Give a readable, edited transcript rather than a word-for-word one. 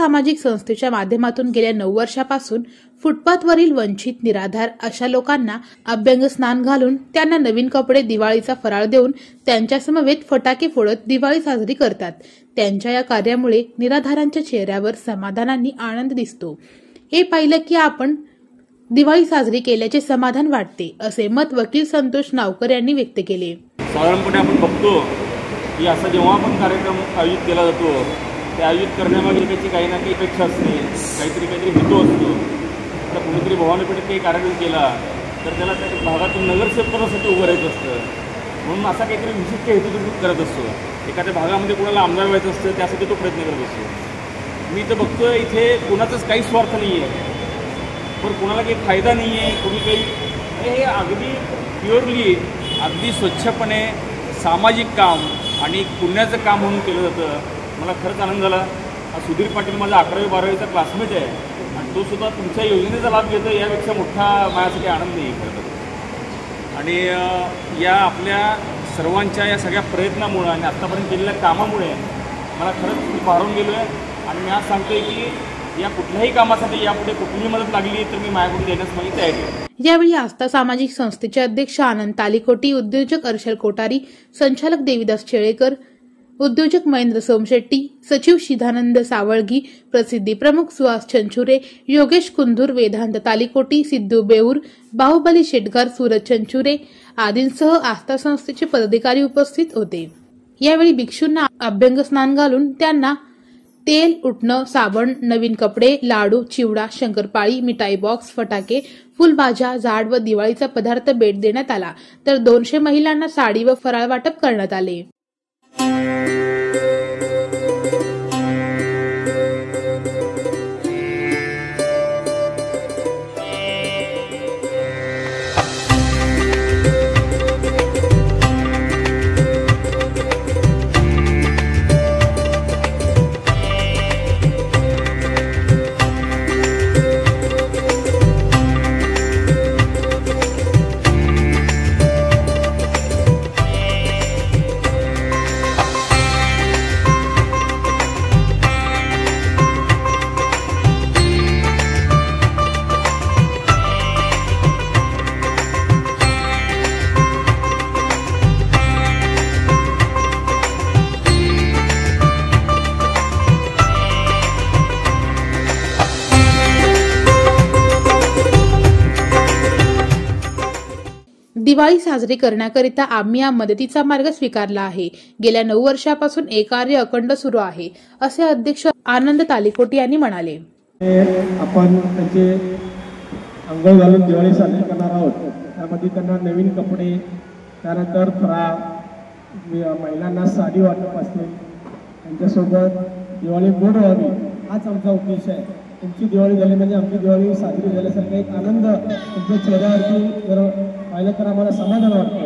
सामाजिक संस्थेच्या माध्यमातून गेल्या 9 वर्षापासून फुटपाथवरील वंचित, निराधार अशा लोकांना अभ्यंग स्नान घालून त्यांना नवीन कपडे, दिवाळीचा फराळ देऊन त्यांच्या समवेत फटाके फोडत दिवाळी साजरी करतात। त्यांच्या या कार्यामुळे निराधारांच्या चेहऱ्यावर समाधानाने आनंद दिसतो। हे पाहिलं की आपण दिवाळी साजरी केल्याचे समाधान वाटते, असे मत वकील संतोष नावकर यांनी व्यक्त केले। साधारणपणे आपण बघतो की असा जेव्हा आपण कार्यक्रम आयोजित केला जातो, ते आयोजित करण्यामागे त्याची काही ना काही अपेक्षा असते, काहीतरी हेतू असतो। तर कुणीतरी भवानी पेठेत काही कार्यक्रम केला तर त्याला त्या भागातून नगरसेवकासाठी उभं राहायचं असतं, म्हणून असा काहीतरी विशिष्ट हेतू तो करत असतो। एखाद्या भागामध्ये कोणाला आमदार व्हायचं असतं, त्यासाठी तो प्रयत्न करत असतो। मी तर बघतो इथे कोणाचाच काही स्वार्थ नाही आहे, पण कोणाला काही फायदा नाही आहे, कोणी काही हे अगदी प्युअरली अगदी स्वच्छपणे सामाजिक काम आणि पुण्याचं काम म्हणून केलं जातं। मला खरंच आनंद झाला। सुधीर पाटील माझा 11वी 12वीचा क्लासमेट आहे आणि तो सुद्धा तुमच्या योजनेचा लाभ घेतो, यापेक्षा मोठा माझ्यासाठी आनंद आहे खरं तर। आणि या आपल्या सर्वांच्या या सगळ्या प्रयत्नामुळे आणि आत्तापर्यंत केलेल्या कामामुळे मला खरंच खूप भारावून गेलो आहे। आणि मी आज सांगतोय की या कुठल्याही कामासाठी यापुढे कुठलीही मदत लागली तर मी माझ्याकडून देण्यास माझी तयारी आहे। यावेळी आस्था सामाजिक संस्थेचे अध्यक्ष आनंद तालीकोटी, उद्योजक अर्शल कोठारी, संचालक देवीदास चेळेकर, उद्योजक महेंद्र सोमशेट्टी, सचिव शिधानंद सावळगी, प्रसिद्धी प्रमुख सुहास चंचुरे, योगेश कुंदूर, वेदांत तालीकोटी, सिद्धू बेऊर, बाहुबली शेटगार, सूरज चंचुरे आदींसह आस्था संस्थेचे पदाधिकारी उपस्थित होते। यावेळी भिक्षूंना अभ्यंग स्नान घालून त्यांना तेल, उटणं, साबण, नवीन कपडे, लाडू, चिवडा, शंकरपाळी, मिठाई बॉक्स, फटाके, फुलभाज्या, झाड व दिवाळीचा पदार्थ भेट देण्यात आला, तर 200 महिलांना साडी व फराळ वाटप करण्यात आले। दिवाळी साजरी करण्याकरिता आम्ही या मदतीचा मार्ग स्वीकारला आहे। गेल्या 9 वर्षापासून हे कार्य अखंड सुरू आहे, असे अध्यक्ष आनंद तालीकोटी यांनी म्हणाले। आपण त्यांचे अंघोळ घालून दिवाळी साजरी करणार आहोत। त्यामध्ये त्यांना नवीन कपडे, त्यानंतर फराळ, महिलांना साडी वाटप असते, त्यांच्यासोबत दिवाळी गोड व्हावी हाच आमचा उद्देश आहे। तुमची दिवाळी झाली म्हणजे आमची दिवाळी साजरी झाल्यासारखा एक आनंद तुमच्या चेहऱ्यावरती जर पाहिलं तर आम्हाला समाधान वाटतं।